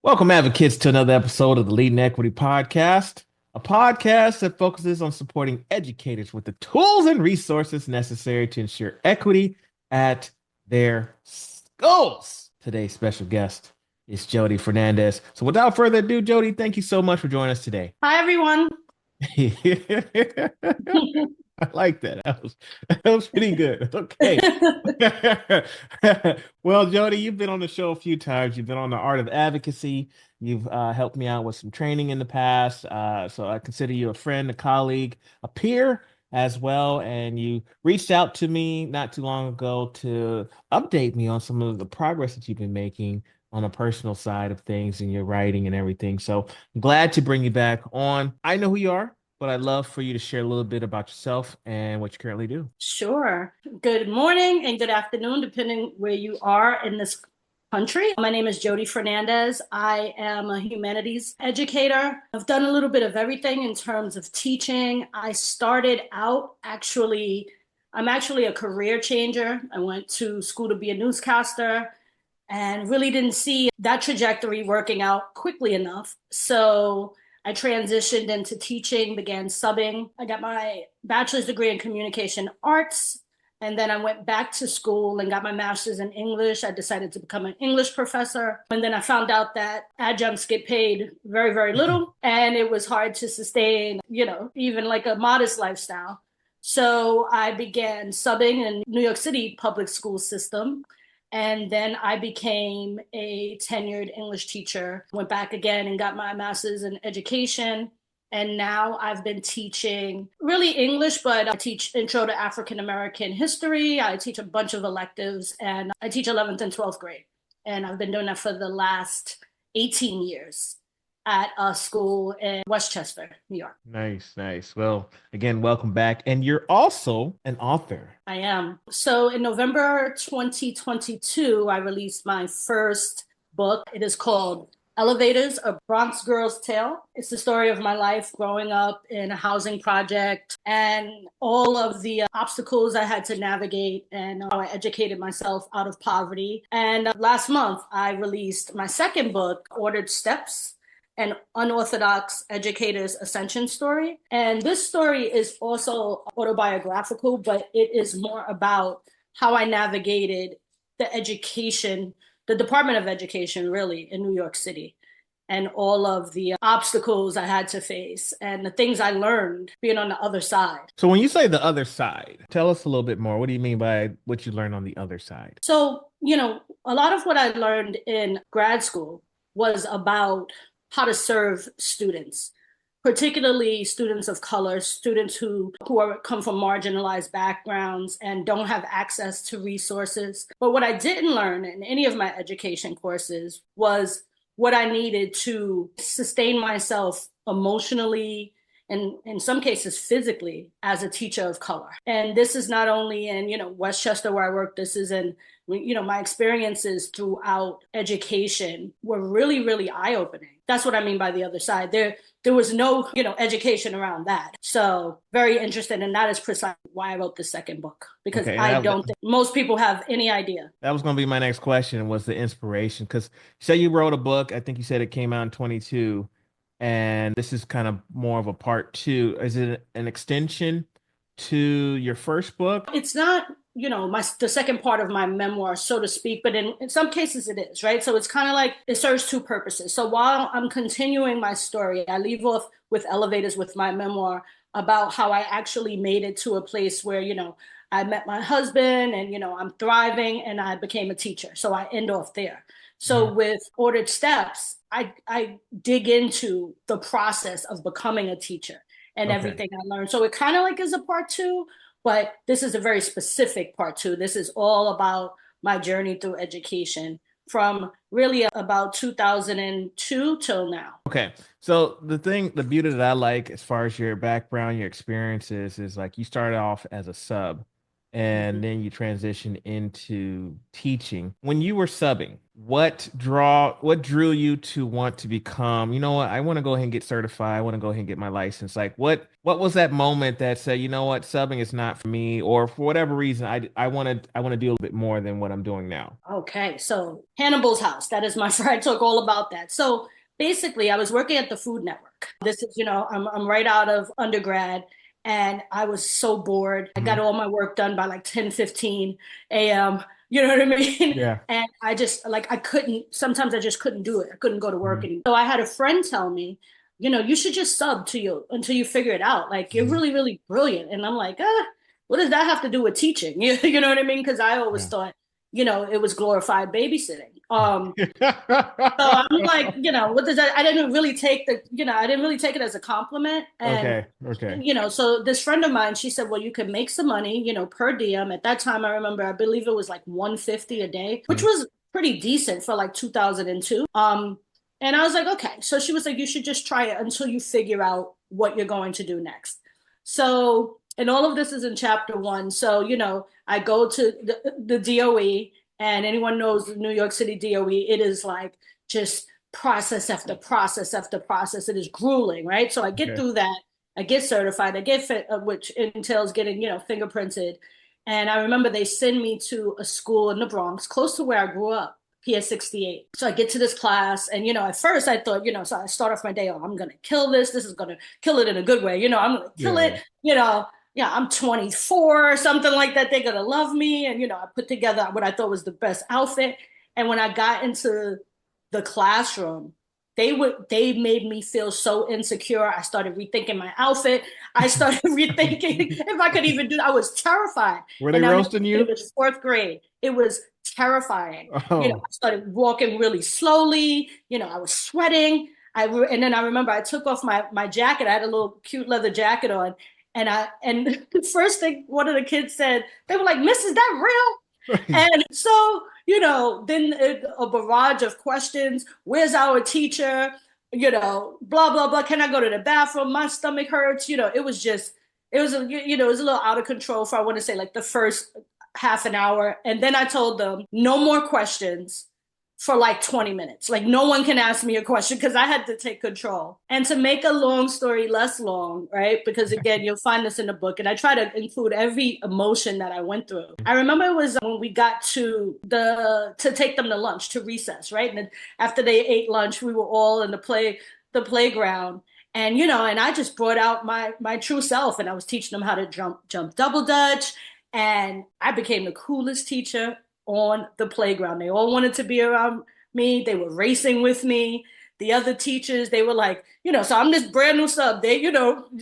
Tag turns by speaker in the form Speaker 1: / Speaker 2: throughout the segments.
Speaker 1: Welcome, advocates, to another episode of the Leading Equity Podcast, a podcast that focuses on supporting educators with the tools and resources necessary to ensure equity at their schools. Today's special guest is Jodi Fernandez. So, without further ado, Jodi, thank you so much for joining us today.
Speaker 2: Hi, everyone.
Speaker 1: I like that. That was pretty good. Okay. Well, Jodi, you've been on the show a few times. You've been on the art of advocacy. You've helped me out with some training in the past. So I consider you a friend, a colleague, a peer as well. And you reached out to me not too long ago to update me on some of the progress that you've been making on a personal side of things in your writing and everything. So I'm glad to bring you back on. I know who you are, but I'd love for you to share a little bit about yourself and what you currently do.
Speaker 2: Sure. Good morning and good afternoon, depending where you are in this country. My name is Jodi Fernandez. I am a humanities educator. I've done a little bit of everything in terms of teaching. I started out I'm actually a career changer. I went to school to be a newscaster and really didn't see that trajectory working out quickly enough. So I transitioned into teaching, began subbing. I got my bachelor's degree in communication arts. And then I went back to school and got my master's in English. I decided to become an English professor. And then I found out that adjuncts get paid very, very little. And it was hard to sustain, even like a modest lifestyle. So I began subbing in New York City public school system. And then I became a tenured English teacher, went back again and got my master's in education. And now I've been teaching really English, but I teach Intro to African American History. I teach a bunch of electives and I teach 11th and 12th grade. And I've been doing that for the last 18 years at a school in Westchester, New York.
Speaker 1: Nice, nice. Well, again, welcome back. And you're also an author.
Speaker 2: I am. So in November 2022, I released my first book. It is called Elevators, a Bronx Girl's Tale. It's the story of my life growing up in a housing project and all of the obstacles I had to navigate and how I educated myself out of poverty. And last month, I released my second book, Ordered Steps, an Unorthodox Educator's Ascension story. And this story is also autobiographical, but it is more about how I navigated the Department of Education, really, in New York City, and all of the obstacles I had to face and the things I learned being on the other side.
Speaker 1: So when you say the other side, tell us a little bit more. What do you mean by what you learned on the other side?
Speaker 2: So, a lot of what I learned in grad school was about how to serve students, particularly students of color, students who come from marginalized backgrounds and don't have access to resources. But what I didn't learn in any of my education courses was what I needed to sustain myself emotionally and in some cases physically as a teacher of color. And this is not only in, Westchester where I work, this is in, my experiences throughout education were really, really eye-opening. That's what I mean by the other side. There was no, education around that. So very interested. And that is precisely why I wrote the second book, because
Speaker 1: Okay,
Speaker 2: I don't think most people have any idea.
Speaker 1: that was going to be my next question was the inspiration. Because you said you wrote a book. I think you said it came out in 22, and this is kind of more of a part two. Is it an extension to your first book?
Speaker 2: It's not, the second part of my memoir, so to speak, but in some cases it is, right? So it's kind of like it serves two purposes. So while I'm continuing my story, I leave off with elevators with my memoir about how I actually made it to a place where, I met my husband and, I'm thriving and I became a teacher. So I end off there. So
Speaker 1: Mhm.
Speaker 2: with Ordered Steps, I dig into the process of becoming a teacher and
Speaker 1: Okay.
Speaker 2: everything I learned. So it kind of like is a part two, but this is a very specific part two. This is all about my journey through education from really about 2002 till now.
Speaker 1: Okay. So the beauty that I like as far as your background, your experiences is like you started off as a sub and
Speaker 2: Mhm.
Speaker 1: then you transition into teaching. When you were subbing, what drew you to want to become, you know what, I want to go ahead and get certified. I want to go ahead and get my license. Like what was that moment that said, you know what, subbing is not for me, or for whatever reason, I want to do a little bit more than what I'm doing now.
Speaker 2: Okay, so Hannibal's house. That is my friend. Talk all about that. So basically, I was working at the Food Network. This is, I'm right out of undergrad, and I was so bored. I got
Speaker 1: Mhm.
Speaker 2: all my work done by like 10:15 a.m. You know what I mean?
Speaker 1: Yeah.
Speaker 2: And I just like I couldn't, sometimes I just couldn't do it. I couldn't go to work
Speaker 1: Mhm.
Speaker 2: anymore. So I had a friend tell me, you should just sub to you until you figure it out. Like you're
Speaker 1: Mhm.
Speaker 2: really, really brilliant. And I'm like, what does that have to do with teaching? You know what I mean? Because I always
Speaker 1: Yeah.
Speaker 2: thought it was glorified babysitting. So I'm like, what does that? I didn't really take it as a compliment. And,
Speaker 1: Okay. Okay.
Speaker 2: so this friend of mine, she said, well, you can make some money, per diem. At that time, I remember, I believe it was like 150 a day, which
Speaker 1: Mhm.
Speaker 2: was pretty decent for like 2002. And I was like, okay. So she was like, you should just try it until you figure out what you're going to do next. So, and all of this is in chapter one. So, I go to the DOE, and anyone knows the New York City DOE, it is like just process after process after process. It is grueling, right? So I get
Speaker 1: Okay.
Speaker 2: through that. I get certified. I get fit, which entails getting, fingerprinted. And I remember they send me to a school in the Bronx, close to where I grew up, PS 68. So I get to this class, and at first I thought, so I start off my day, oh, I'm gonna kill this. This is gonna kill it in a good way. I'm gonna kill
Speaker 1: Yeah.
Speaker 2: it. Yeah, I'm 24 or something like that. They're gonna love me. And I put together what I thought was the best outfit. And when I got into the classroom, they made me feel so insecure. I started rethinking my outfit. I started rethinking if I could even do that. I was terrified.
Speaker 1: Were they
Speaker 2: And I know
Speaker 1: roasting
Speaker 2: it
Speaker 1: you?
Speaker 2: was fourth grade. It was terrifying.
Speaker 1: Oh.
Speaker 2: I started walking really slowly. I was sweating. And then I remember I took off my jacket. I had a little cute leather jacket on, and the first thing one of the kids said, they were like, "Miss, is that real?" And so, then a barrage of questions. Where's our teacher? Blah, blah, blah. Can I go to the bathroom? My stomach hurts. It was a little out of control for, I want to say, like the first half an hour. And then I told them, no more questions for like 20 minutes. Like no one can ask me a question because I had to take control. And to make a long story less long, right? Because again, you'll find this in the book, and I try to include every emotion that I went through. I remember it was when we got to take them to lunch, to recess, right? And then after they ate lunch, we were all in the playground. And and I just brought out my true self, and I was teaching them how to jump double dutch, and I became the coolest teacher on the playground. They all wanted to be around me. They were racing with me. The other teachers, they were like, so I'm this brand new sub. They,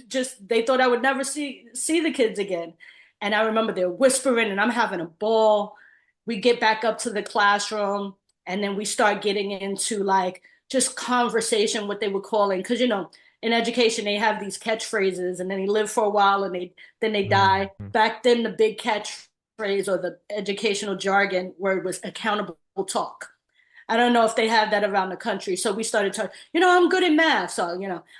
Speaker 2: just they thought I would never see the kids again. And I remember they're whispering, and I'm having a ball. We get back up to the classroom, and then we start getting into like just conversation, what they were calling, because in education they have these catchphrases, and then they live for a while, and they die.
Speaker 1: Mhm.
Speaker 2: Back then, the big catchphrase or the educational jargon word was accountable talk. I don't know if they have that around the country. So we started talking, I'm good at math. So,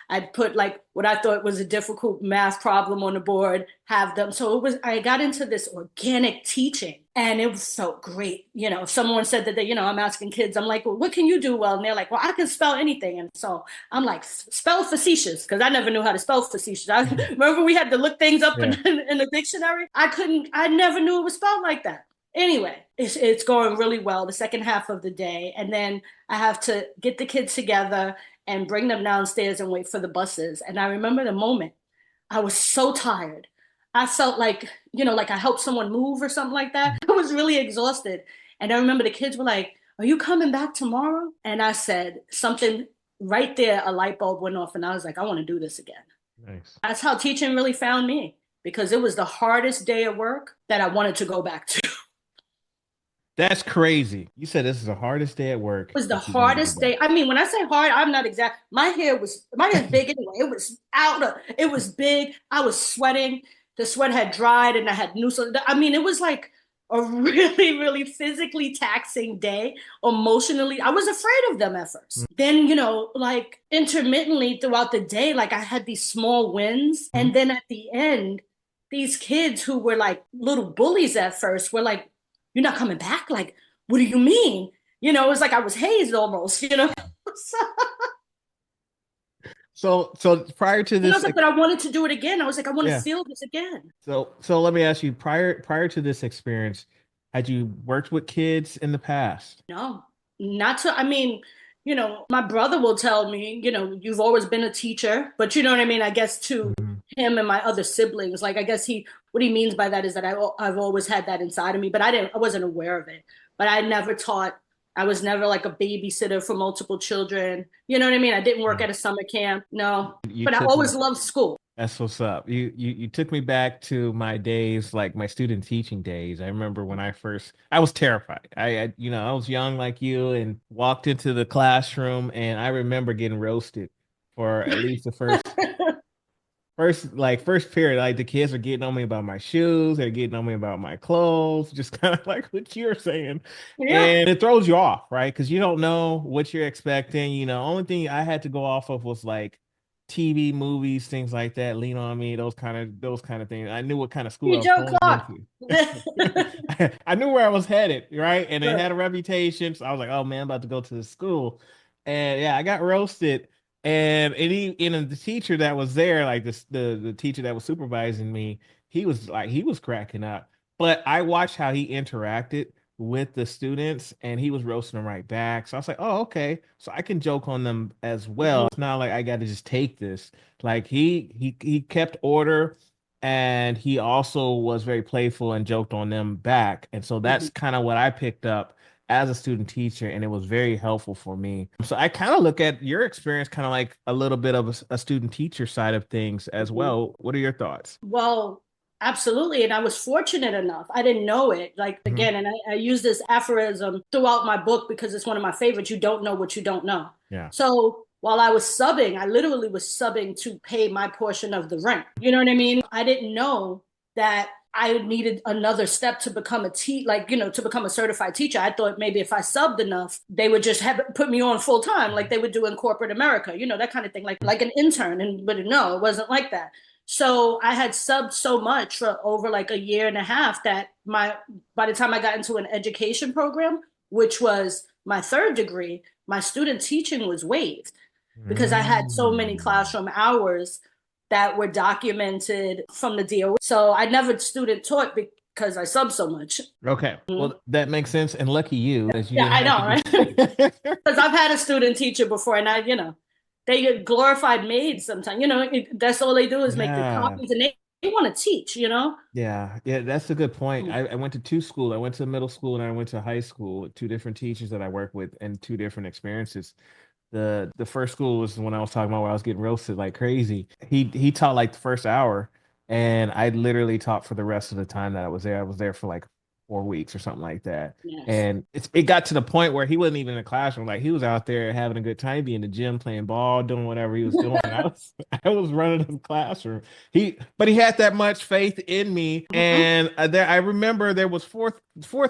Speaker 2: I put like what I thought was a difficult math problem on the board, have them. So I got into this organic teaching, and it felt great. If someone said that, I'm asking kids, I'm like, well, what can you do well? And they're like, well, I can spell anything. And so I'm like, spell facetious, because I never knew how to spell facetious. I remember we had to look things up in,
Speaker 1: Yeah.
Speaker 2: in the dictionary. I never knew it was spelled like that. Anyway, it's going really well the second half of the day. And then I have to get the kids together and bring them downstairs and wait for the buses. And I remember the moment I was so tired. I felt like, like I helped someone move or something like that. I was really exhausted. And I remember the kids were like, are you coming back tomorrow? And I said something right there, a light bulb went off, and I was like, I want to do this again.
Speaker 1: Nice.
Speaker 2: That's how teaching really found me, because it was the hardest day of work that I wanted to go back to.
Speaker 1: That's crazy. You said this is the hardest day at work
Speaker 2: Was the
Speaker 1: that you wanted to go
Speaker 2: hardest
Speaker 1: back.
Speaker 2: day. I mean, when I say hard, I'm not exact. My hair is big anyway. It was big. I was sweating. The sweat had dried, and I had new. So I mean, it was like a really, really physically taxing day. Emotionally, I was afraid of them at first. Then, like intermittently throughout the day, like I had these small wins,
Speaker 1: Mhm.
Speaker 2: and then at the end, these kids who were like little bullies at first were like, "You're not coming back?" Like, what do you mean? It was like I was hazed almost. So,
Speaker 1: So prior to
Speaker 2: and I
Speaker 1: this,
Speaker 2: was like, but I wanted to do it again. I was like, I want to
Speaker 1: yeah.
Speaker 2: feel this again.
Speaker 1: So let me ask you, prior to this experience, had you worked with kids in the past?
Speaker 2: No, not to, I mean, my brother will tell me, you've always been a teacher, but you know what I mean? I guess to
Speaker 1: Mhm.
Speaker 2: him and my other siblings, like, I guess what he means by that is that I've always had that inside of me, but I wasn't aware of it. But I was never like a babysitter for multiple children. You know what I mean? I didn't work at a summer camp. No,
Speaker 1: You
Speaker 2: but I
Speaker 1: took me.
Speaker 2: always loved school.
Speaker 1: That's what's up. You took me back to my days, like my student teaching days. I remember when I was terrified. I was young like you and walked into the classroom, and I remember getting roasted for at least the first period. Like the kids are getting on me about my shoes, they're getting on me about my clothes, just kind of like what you're saying.
Speaker 2: Yeah.
Speaker 1: And it throws you off, right? Because you don't know what you're expecting. Only thing I had to go off of was like TV, movies, things like that, lean on me, those kind of things. I knew what kind of school I
Speaker 2: Hey,
Speaker 1: was
Speaker 2: Joe
Speaker 1: going
Speaker 2: Clark.
Speaker 1: into. I knew where I was headed, right? And it had a reputation. So I was like, oh man, I'm about to go to the school. And yeah, I got roasted. And the teacher that was there, like the teacher that was supervising me, he was cracking up. But I watched how he interacted with the students, and he was roasting them right back. So I was like, oh, okay. So I can joke on them as well.
Speaker 2: Mhm,
Speaker 1: It's not like I got to just take this. Like he kept order, and he also was very playful and joked on them back. And so
Speaker 2: mhm,
Speaker 1: that's kind of what I picked up as a student teacher, and it was very helpful for me. So I kind of look at your experience kind of like a little bit of a student teacher side of things as
Speaker 2: mhm.
Speaker 1: well. What are your thoughts?
Speaker 2: Well, absolutely. And I was fortunate enough. I didn't know it. Like,
Speaker 1: Hmm.
Speaker 2: again, and I use this aphorism throughout my book because it's one of my favorites. You don't know what you don't know.
Speaker 1: Yeah.
Speaker 2: So while I was subbing, I literally was subbing to pay my portion of the rent. You know what I mean? I didn't know that I needed another step to become to become a certified teacher. I thought maybe if I subbed enough, they would just have put me on full time, like they would do in corporate America, that kind of thing, like an intern. But no, it wasn't like that. So I had subbed so much for over like a year and a half that by the time I got into an education program, which was my third degree, my student teaching was waived because I had so many
Speaker 1: Mm.
Speaker 2: classroom hours that were documented from the DOE. So I never student taught because I subbed so much.
Speaker 1: Okay.
Speaker 2: Mhm.
Speaker 1: Well, that makes sense. And lucky you, as you
Speaker 2: Yeah,
Speaker 1: didn't
Speaker 2: I
Speaker 1: have to
Speaker 2: know,
Speaker 1: do.
Speaker 2: right? Because I've had a student teacher before, and they get glorified maids sometimes. That's all they do is make the
Speaker 1: Yeah.
Speaker 2: copies, and they want to teach.
Speaker 1: Yeah. Yeah. That's a good point.
Speaker 2: Mm,
Speaker 1: I went to two school. I went to middle school and I went to high school with two different teachers that I work with and two different experiences. The first school was when I was talking about where I was getting roasted like crazy. He taught like the first hour, and I literally taught for the rest of the time that I was there. I was there for like 4 weeks or something like that.
Speaker 2: yes.
Speaker 1: And it got to the point where he wasn't even in the classroom. Like he was out there having a good time, be in the gym, playing ball, doing whatever he was doing. And I was I was running the classroom. But he had that much faith in me.
Speaker 2: Mhm.
Speaker 1: And I remember there was fourth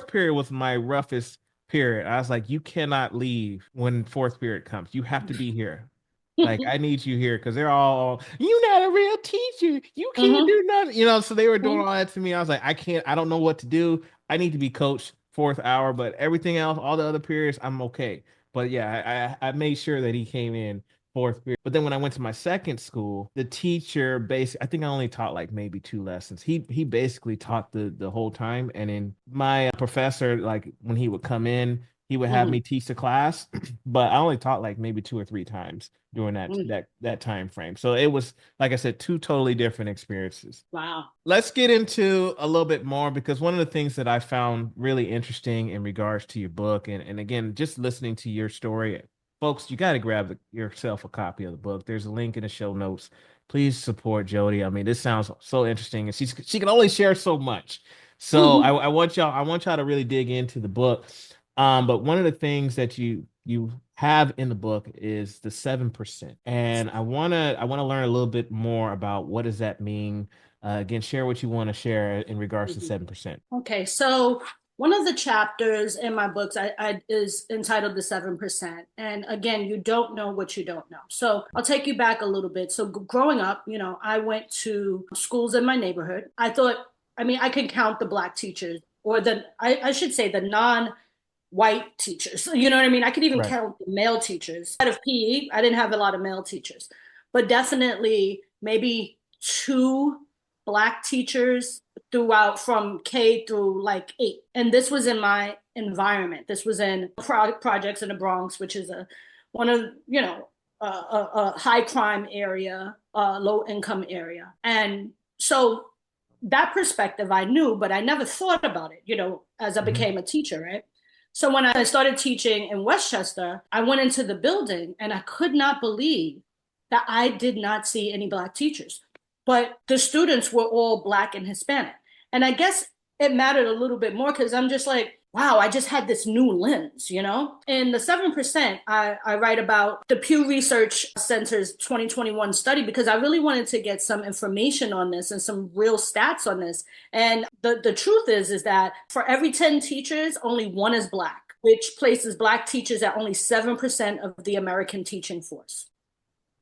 Speaker 1: period was my roughest period. I was like, you cannot leave when fourth period comes. You have to be here. Like, I need you here because they're all, you're not a real teacher. You can't
Speaker 2: Mhm.
Speaker 1: do nothing. So they were doing
Speaker 2: Mhm.
Speaker 1: all that to me. I was like, I don't know what to do. I need to be coached fourth hour, but everything else, all the other periods, I'm okay. But yeah, I made sure that he came in fourth period. But then when I went to my second school, the teacher basically, I think I only taught like maybe two lessons. He basically taught the whole time. And then my professor, like when he would come in, he would have
Speaker 2: Mhm.
Speaker 1: me teach the class, but I only taught like maybe two or three times during that
Speaker 2: Mhm.
Speaker 1: that that time frame. So it was, like I said, two totally different experiences.
Speaker 2: Wow.
Speaker 1: Let's get into a little bit more because one of the things that I found really interesting in regards to your book, and again, just listening to your story, folks, you got to grab yourself a copy of the book. There's a link in the show notes. Please support Jodi. I mean, this sounds so interesting, and she can only share so much. So
Speaker 2: Mhm.
Speaker 1: I want y'all to really dig into the book. But one of the things that you have in the book is the 7%. And I wanna learn a little bit more about what does that mean. Again, share what you want to share in regards to
Speaker 2: Mhm.
Speaker 1: 7%.
Speaker 2: Okay, so One of the chapters in my books is entitled The 7%. And again, you don't know what you don't know. So I'll take you back a little bit. So growing up, I went to schools in my neighborhood. I can count the Black teachers, or I should say the non-white teachers. You know what I mean? I could even
Speaker 1: Right.
Speaker 2: count the male teachers. Out of PE, I didn't have a lot of male teachers, but definitely maybe two Black teachers throughout from K through like 8. And this was in my environment. This was in projects in the Bronx, which is one of, a high crime area, low income area. And so that perspective I knew, but I never thought about it, as I
Speaker 1: Hmm.
Speaker 2: became a teacher, right? So when I started teaching in Westchester, I went into the building and I could not believe that I did not see any Black teachers. But the students were all Black and Hispanic. And I guess it mattered a little bit more because I'm just like, wow, I just had this new lens, In the 7%, I write about the Pew Research Center's 2021 study because I really wanted to get some information on this and some real stats on this. And the truth is that for every 10 teachers, only one is Black, which places Black teachers at only 7% of the American teaching force.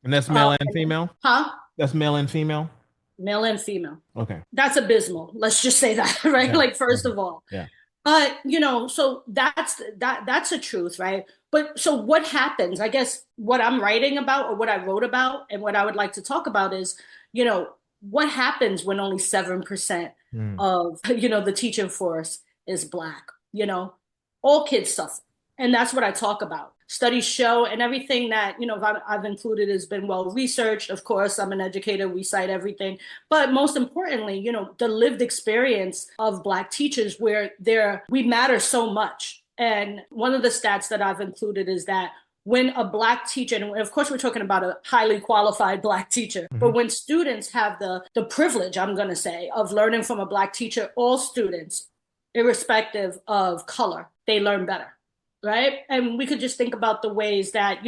Speaker 1: And that's
Speaker 2: Uh,
Speaker 1: male and female?
Speaker 2: huh?
Speaker 1: That's male and female?
Speaker 2: Male and female.
Speaker 1: Okay.
Speaker 2: That's abysmal. Let's just say that, right?
Speaker 1: Yeah.
Speaker 2: Like, first
Speaker 1: Okay.
Speaker 2: of all.
Speaker 1: Yeah.
Speaker 2: But so that's a truth, right? But so what happens? I guess what I'm writing about or what I wrote about and what I would like to talk about is, what happens when only 7%
Speaker 1: Mm.
Speaker 2: of, the teaching force is Black? All kids suffer. And that's what I talk about. Studies show and everything that, I've included has been well researched. Of course, I'm an educator, we cite everything. But most importantly, the lived experience of Black teachers where we matter so much. And one of the stats that I've included is that when a Black teacher, and of course we're talking about a highly qualified Black teacher, but
Speaker 1: Hmm.
Speaker 2: when students have the privilege, I'm going to say, of learning from a Black teacher, all students, irrespective of color, they learn better, right? And we could just think about the ways that,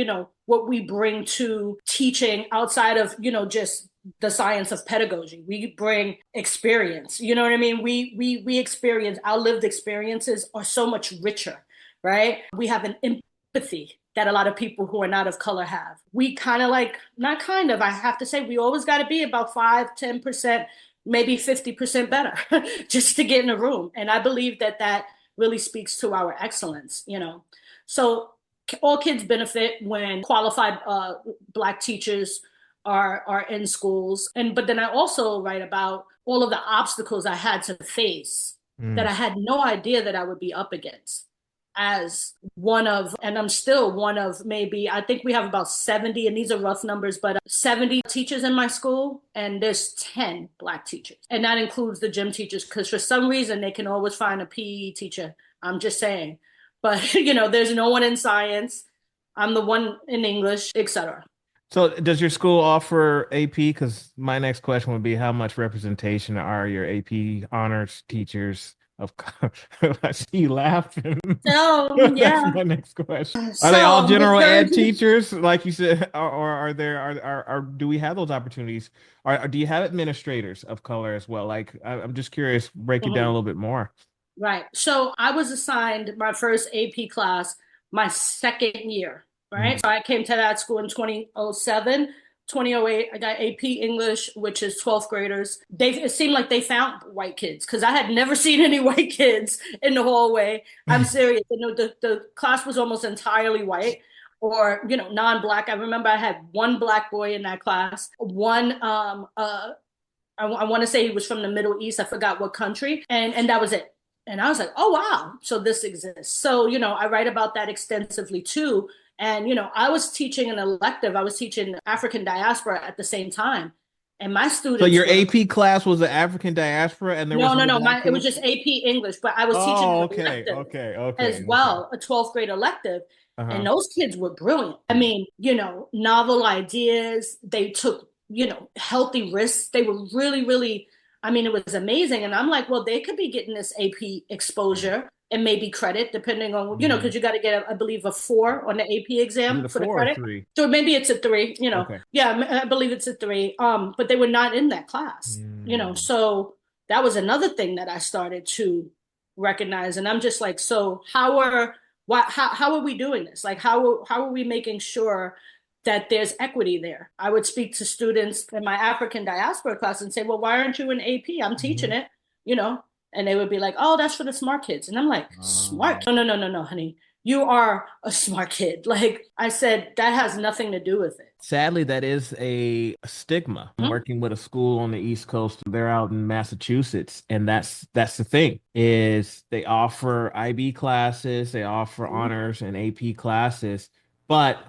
Speaker 2: what we bring to teaching outside of, just the science of pedagogy. We bring experience. You know what I mean? We experience, our lived experiences are so much richer, right? We have an empathy that a lot of people who are not of color have. We kind of like, not kind of, I have to say, we always got to be about 5, 10%, maybe 50% better just to get in a room. And I believe that really speaks to our excellence, So all kids benefit when qualified Black teachers are in schools. But then I also write about all of the obstacles I had to face that
Speaker 1: Mm.
Speaker 2: I had no idea that I would be up against as one of, and I'm still one of maybe, I think we have about 70, and these are rough numbers, but 70 teachers in my school, and there's 10 Black teachers. And that includes the gym teachers, because for some reason they can always find a PE teacher. I'm just saying. But, there's no one in science. I'm the one in English, etc.
Speaker 1: So does your school offer AP? Because my next question would be how much representation are your AP honors teachers of I see you laughing.
Speaker 2: So,
Speaker 1: That's
Speaker 2: yeah.
Speaker 1: my next question. Are they all
Speaker 2: So,
Speaker 1: general ed
Speaker 2: majority,
Speaker 1: teachers, like you said, or are there are do we have those opportunities? Do you have administrators of color as well? Like I'm just curious, break it down a
Speaker 2: Mhm.
Speaker 1: little bit more.
Speaker 2: Right. So I was assigned my first AP class my second year, right?
Speaker 1: Mhm.
Speaker 2: So I came to that school in 2007. 2008, I got AP English, which is 12th graders. It seemed like they found white kids because I had never seen any white kids in the hallway. I'm serious. The class was almost entirely white or, non-Black. I remember I had one Black boy in that class, one I want to say he was from the Middle East. I forgot what country, and that was it. And I was like, oh wow, so this exists. So I write about that extensively too. And I was teaching an elective. I was teaching African diaspora at the same time, and my
Speaker 1: So
Speaker 2: students
Speaker 1: your
Speaker 2: were
Speaker 1: AP class was the African diaspora, and there was
Speaker 2: no, no,
Speaker 1: no
Speaker 2: no.
Speaker 1: Black
Speaker 2: It was
Speaker 1: kids.
Speaker 2: just AP English, but I was teaching
Speaker 1: Oh,
Speaker 2: an
Speaker 1: okay,
Speaker 2: elective
Speaker 1: okay,
Speaker 2: as
Speaker 1: okay, okay.
Speaker 2: well, a 12th grade elective. And
Speaker 1: Uh-huh.
Speaker 2: those kids were brilliant. I mean, novel ideas. They took, healthy risks. They were really, really, I mean, it was amazing. And I'm like, well, they could be getting this AP exposure and maybe credit, depending on,
Speaker 1: Mm-hmm.
Speaker 2: because you got to get, I believe, a 4 on the AP
Speaker 1: Is it
Speaker 2: exam
Speaker 1: a
Speaker 2: for the
Speaker 1: four or
Speaker 2: credit.
Speaker 1: three?
Speaker 2: So maybe it's a 3.
Speaker 1: Okay.
Speaker 2: Yeah, I believe it's a 3. But they were not in that class,
Speaker 1: Mm.
Speaker 2: so that was another thing that I started to recognized. And I'm just like, so how are we doing this? Like, how are we making sure that there's equity there? I would speak to students in my African diaspora class and say, well, why aren't you in AP? I'm teaching
Speaker 1: Mhm.
Speaker 2: it, you know, and they would be like, oh, that's for the smart kids. And I'm like, smart?
Speaker 1: Um,
Speaker 2: No, no, no, no, no, honey. You are a smart kid. Like I said, that has nothing to do with it.
Speaker 1: Sadly, that is a stigma. I'm
Speaker 2: Mhm.
Speaker 1: working with a school on the East Coast. They're out in Massachusetts, and that's the thing is they offer IB classes, they offer honors and AP classes, but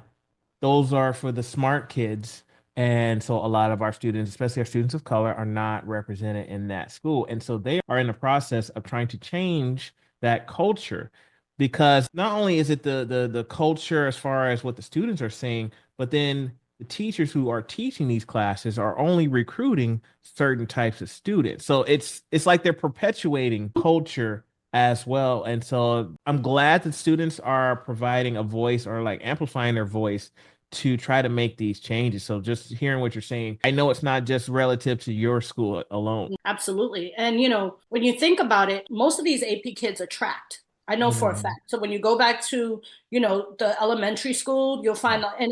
Speaker 1: those are for the smart kids. And so a lot of our students, especially our students of color, are not represented in that school. And so they are in the process of trying to change that culture because not only is it the culture as far as what the students are saying, but then the teachers who are teaching these classes are only recruiting certain types of students. So it's like they're perpetuating culture as well. And so I'm glad that students are providing a voice or like amplifying their voice to try to make these changes. So just hearing what you're saying, I know it's not just relative to your school alone.
Speaker 2: Absolutely. And when you think about it, most of these AP kids are tracked. I know for a
Speaker 1: Mhm.
Speaker 2: fact. So when you go back to, the elementary school, you'll find in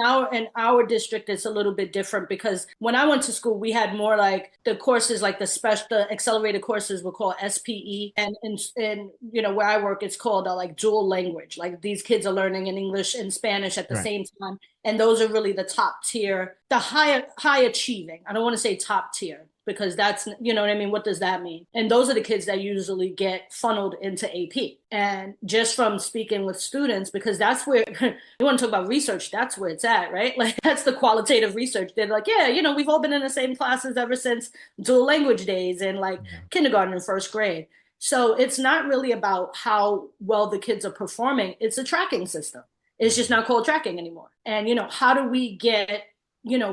Speaker 2: our district it's a little bit different because when I went to school, we had more like the courses like the accelerated courses were called SPE and where I work it's called like dual language. Like these kids are learning in English and Spanish at the
Speaker 1: Right.
Speaker 2: same time. And those are really the top tier, the high achieving. I don't want to say top tier because that's, what I mean? What does that mean? And those are the kids that usually get funneled into AP. And just from speaking with students, because that's where you want to talk about research, that's where it's at, right? Like that's the qualitative research. They're like, yeah, we've all been in the same classes ever since dual language days and like
Speaker 1: Yeah.
Speaker 2: kindergarten and first grade. So it's not really about how well the kids are performing. It's a tracking system. It's just not called tracking anymore. And, how do we get,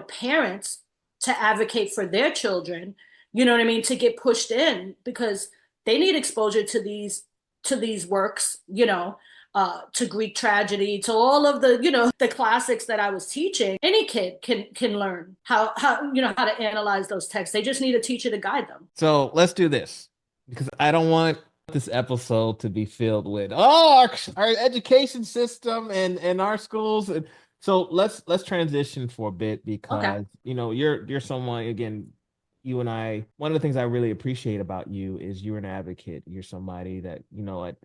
Speaker 2: parents to advocate for their children, you know what I mean, to get pushed in because they need exposure to these works, to Greek tragedy, to all of the, the classics that I was teaching. Any kid can learn how to analyze those texts. They just need a teacher to guide them.
Speaker 1: So let's do this because I don't want this episode to be filled with our education system and our schools. And so let's transition for a bit
Speaker 2: Okay.
Speaker 1: because you're someone again. You and I, one of the things I really appreciate about you is you're an advocate. You're somebody that,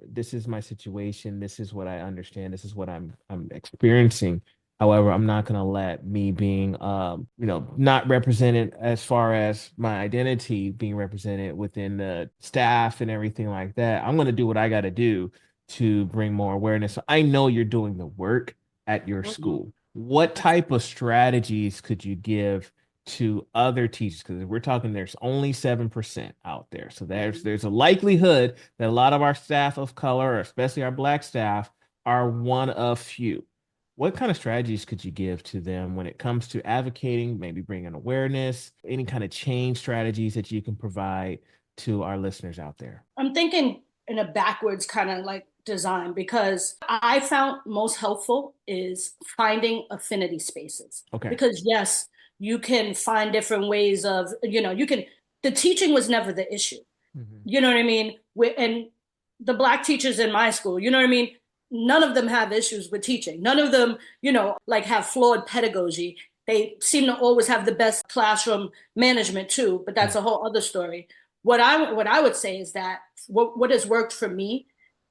Speaker 1: this is my situation. This is what I understand. This is what I'm experiencing. However, I'm not going to let me being, not represented as far as my identity being represented within the staff and everything like that. I'm going to do what I got to do to bring more awareness. So I know you're doing the work at your
Speaker 2: Mhm.
Speaker 1: school. What type of strategies could you give to other teachers? Because we're talking, there's only 7% out there. So there's a likelihood that a lot of our staff of color, especially our Black staff, are one of few. What kind of strategies could you give to them when it comes to advocating, maybe bringing awareness, any kind of change strategies that you can provide to our listeners out there?
Speaker 2: I'm thinking in a backwards kind of like design because I found most helpful is finding affinity spaces.
Speaker 1: Okay.
Speaker 2: Because yes, you can find different ways of, the teaching was never the issue.
Speaker 1: Mhm.
Speaker 2: You know what I mean? And the Black teachers in my school, you know what I mean? None of them have issues with teaching. None of them, like have flawed pedagogy. They seem to always have the best classroom management too, but that's
Speaker 1: Right.
Speaker 2: a whole other story. What I would say is that what has worked for me,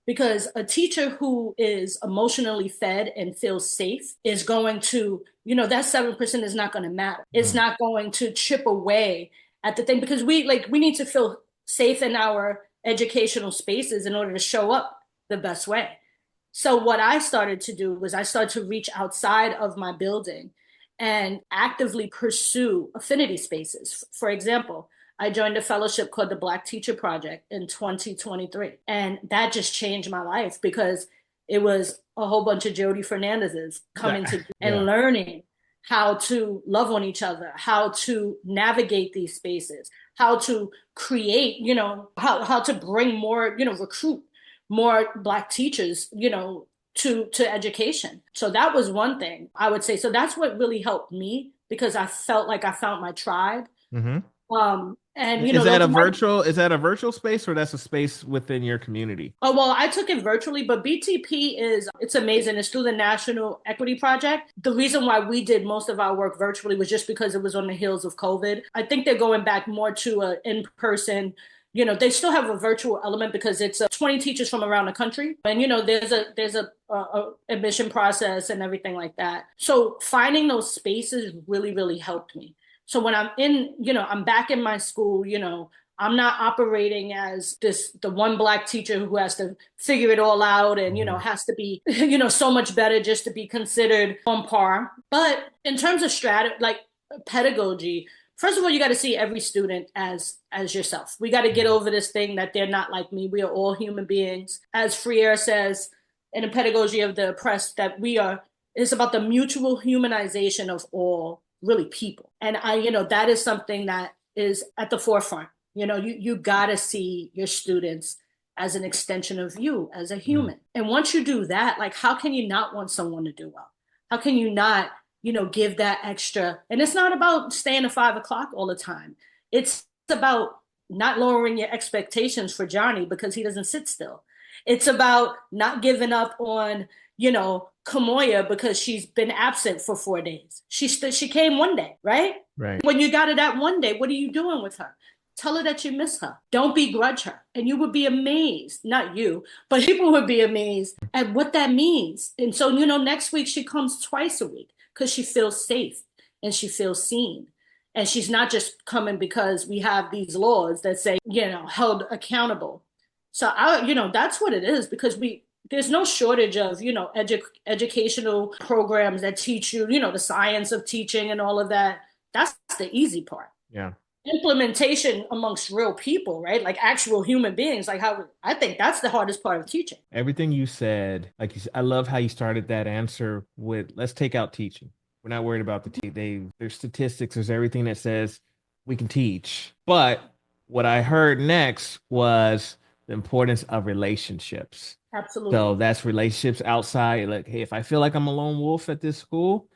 Speaker 2: because a teacher who is emotionally fed and feels safe is going to, that 7% is not going to matter. It's
Speaker 1: Mm.
Speaker 2: not going to chip away at the thing because we need to feel safe in our educational spaces in order to show up the best way. So what I started to do was I started to reach outside of my building and actively pursue affinity spaces. For example, I joined a fellowship called the Black Teacher Project in 2023. And that just changed my life because it was a whole bunch of Jodi Fernandez's
Speaker 1: Yeah.
Speaker 2: coming together and
Speaker 1: Yeah.
Speaker 2: learning how to love on each other, how to navigate these spaces, how to create, how to bring more, recruit more Black teachers, to education. So that was one thing I would say. So that's what really helped me because I felt like I found my tribe.
Speaker 1: Hmm.
Speaker 2: And
Speaker 1: Is that
Speaker 2: those
Speaker 1: a
Speaker 2: white.
Speaker 1: virtual, is that a virtual space or that's a space within your community?
Speaker 2: Oh, well, I took it virtually, but BTP it's amazing. It's through the National Equity Project. The reason why we did most of our work virtually was just because it was on the heels of COVID. I think they're going back more to a in-person. They still have a virtual element because it's 20 teachers from around the country, and there's a admission process and everything like that. So finding those spaces really, really helped me. So when I'm back in my school, I'm not operating as the one black teacher who has to figure it all out and,
Speaker 1: Mhm.
Speaker 2: has to be, so much better just to be considered on par. But in terms of like pedagogy, first of all, you got to see every student as yourself. We got to get over this thing that they're not like me. We are all human beings. As Freire says in the pedagogy of the oppressed, that it's about the mutual humanization of all really people. And that is something that is at the forefront. You got to see your students as an extension of you as a
Speaker 1: Mhm.
Speaker 2: human. And once you do that, like, how can you not want someone to do well? How can you not, give that extra? And it's not about staying at 5 o'clock all the time. It's about not lowering your expectations for Johnny because he doesn't sit still. It's about not giving up on, Kamoya because she's been absent for 4 days. She came one day, right?
Speaker 1: Right.
Speaker 2: When you got her that one day, what are you doing with her? Tell her that you miss her. Don't begrudge her. And you would be amazed, not you, but people would be amazed at what that means. And so, next week she comes twice a week because she feels safe and she feels seen. And she's not just coming because we have these laws that say, held accountable. So that's what it is because there's no shortage of, educational programs that teach you, the science of teaching and all of that. That's the easy part.
Speaker 1: Yeah.
Speaker 2: Implementation amongst real people, right? Like actual human beings. Like how I think that's the hardest part of teaching.
Speaker 1: Everything you said, like I love how you started that answer with let's take out teaching. We're not worried about the there's statistics, there's everything that says we can teach. But what I heard next was the importance of relationships. So
Speaker 2: Absolutely.
Speaker 1: that's relationships outside. Like, hey, if I feel like I'm a lone wolf at this school,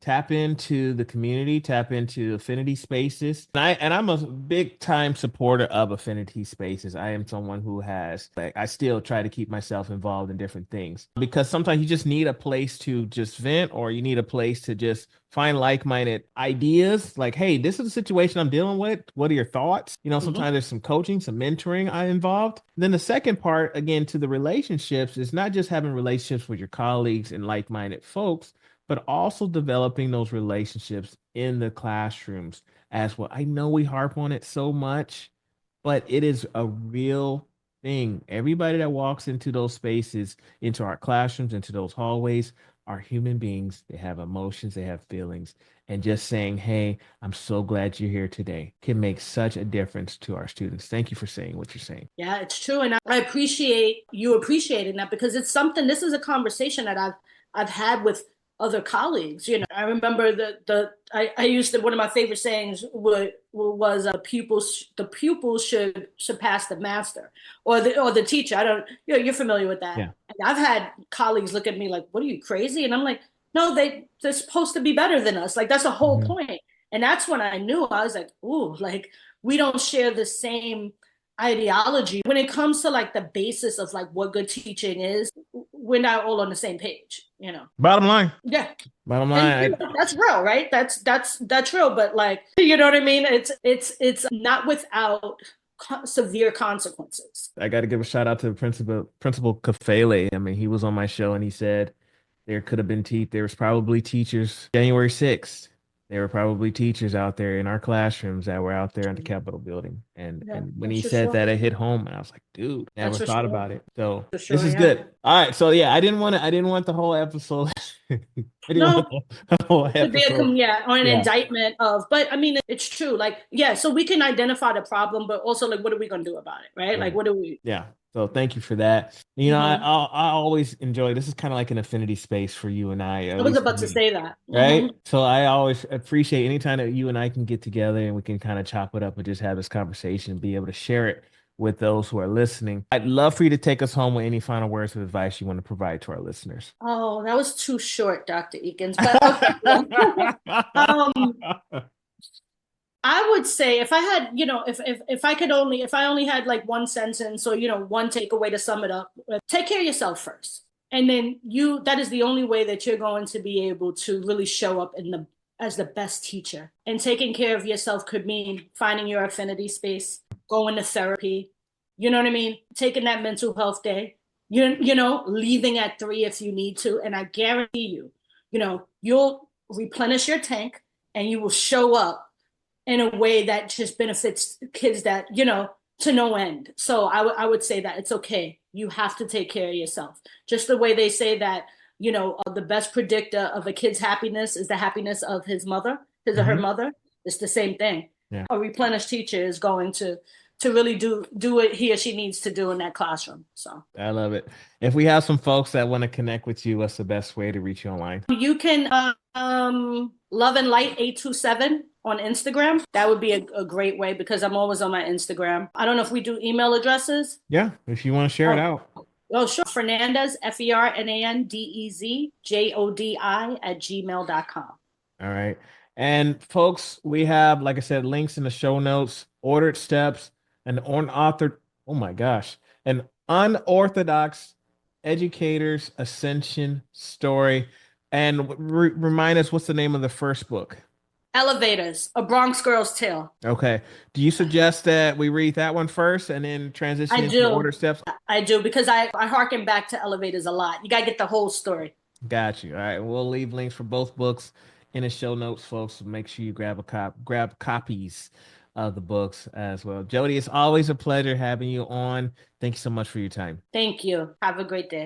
Speaker 1: tap into the community, tap into affinity spaces. And I'm a big time supporter of affinity spaces. I am someone who has like I still try to keep myself involved in different things because sometimes you just need a place to just vent or you need a place to just find like-minded ideas. Like, hey, this is the situation I'm dealing with. What are your thoughts?
Speaker 2: Mm-hmm.
Speaker 1: Sometimes there's some coaching, some mentoring I involved. Then the second part, again, to the relationships is not just having relationships with your colleagues and like-minded folks, but also developing those relationships in the classrooms as well. I know we harp on it so much, but it is a real thing. Everybody that walks into those spaces, into our classrooms, into those hallways, are human beings. They have emotions, they have feelings. And just saying, hey, I'm so glad you're here today can make such a difference to our students. Thank you for saying what you're saying.
Speaker 2: Yeah, it's true. And I appreciate you appreciating that because it's something, this is a conversation that I've had with other colleagues. I remember I used one of my favorite sayings was the pupils should surpass the master or the teacher. I don't, you're familiar with that.
Speaker 1: Yeah.
Speaker 2: And I've had colleagues look at me like, what are you crazy? And I'm like, no, they're supposed to be better than us. Like that's the whole
Speaker 1: Mhm.
Speaker 2: point. And that's when I knew I was like, ooh, like we don't share the same ideology when it comes to like the basis of like what good teaching is. We're not all on the same page.
Speaker 1: Bottom line,
Speaker 2: Yeah.
Speaker 1: bottom
Speaker 2: And
Speaker 1: line,
Speaker 2: that's real, right? That's real, but like, you know what I mean? It's not without severe consequences.
Speaker 1: I got to give a shout out to the Principal Kafele. I mean, he was on my show and he said there could have been there was probably teachers January 6th. There were probably teachers out there in our classrooms that were out there in the Capitol building. And
Speaker 2: Yeah,
Speaker 1: and when he
Speaker 2: that's for
Speaker 1: said
Speaker 2: sure.
Speaker 1: that, it hit home, and I was like, dude,
Speaker 2: That's
Speaker 1: never
Speaker 2: for
Speaker 1: thought
Speaker 2: sure.
Speaker 1: about it. So
Speaker 2: For
Speaker 1: this
Speaker 2: sure,
Speaker 1: is
Speaker 2: yeah.
Speaker 1: good. All right, so yeah, I didn't want the whole episode. I didn't want
Speaker 2: No,
Speaker 1: the whole
Speaker 2: to be
Speaker 1: episode.
Speaker 2: or an
Speaker 1: Yeah,
Speaker 2: indictment of, but I mean, it's true. Like, yeah, so we can identify the problem, but also like, what are we gonna do about it, right? Like,
Speaker 1: right.
Speaker 2: what do we?
Speaker 1: Yeah. So thank you for that.
Speaker 2: Mhm.
Speaker 1: I always enjoy this is kind of like an affinity space for you and I,
Speaker 2: I
Speaker 1: at
Speaker 2: was
Speaker 1: least for
Speaker 2: about to
Speaker 1: me.
Speaker 2: say that.
Speaker 1: Right? So I always appreciate anytime that you and I can get together and we can kind of chop it up and just have this conversation and be able to share it with those who are listening. I'd love for you to take us home with any final words of advice you want to provide to our listeners.
Speaker 2: Oh, that was too short, Dr. Eakins. But okay. um, I would say if I had, if I could only, if I only had like one sentence or, one takeaway to sum it up, take care of yourself first. And then that is the only way that you're going to be able to really show up as the best teacher. And taking care of yourself could mean finding your affinity space, going to therapy, you know what I mean? Taking that mental health day, leaving at 3 if you need to. And I guarantee you, you'll replenish your tank and you will show up in a way that just benefits kids that, to no end. So I would say that it's okay. You have to take care of yourself. Just the way they say that, the best predictor of a kid's happiness is the happiness of his or her
Speaker 1: Hmm.
Speaker 2: mother. It's the same thing.
Speaker 1: Yeah,
Speaker 2: A replenished teacher is going to really do what he or she needs to do in that classroom. So
Speaker 1: I love it. If we have some folks that want to connect with you, what's the best way to reach you online?
Speaker 2: you can Love and Light 827 on Instagram. That would be a great way because I'm always on my Instagram. I don't know if we do email addresses.
Speaker 1: Yeah, if you want to share it
Speaker 2: Oh,
Speaker 1: out.
Speaker 2: oh sure. Fernandez, FERNANDEZJODI at gmail.com.
Speaker 1: All right. And folks, we have, like I said, links in the show notes, ordered steps, an unauthored, oh my gosh, an unorthodox educator's ascension story. And remind us what's the name of the first book?
Speaker 2: Elevators, A Bronx Girl's Tale.
Speaker 1: Okay. Do you suggest that we read that one first and then transition
Speaker 2: I
Speaker 1: into the
Speaker 2: do.
Speaker 1: ordered steps?
Speaker 2: I do because I harken back to elevators a lot. You got to get the whole story.
Speaker 1: Got you. All right. We'll leave links for both books in the show notes, folks. So make sure you grab copies of the books as well. Jodi, it's always a pleasure having you on. Thank you so much for your time.
Speaker 2: Thank you. Have a great day.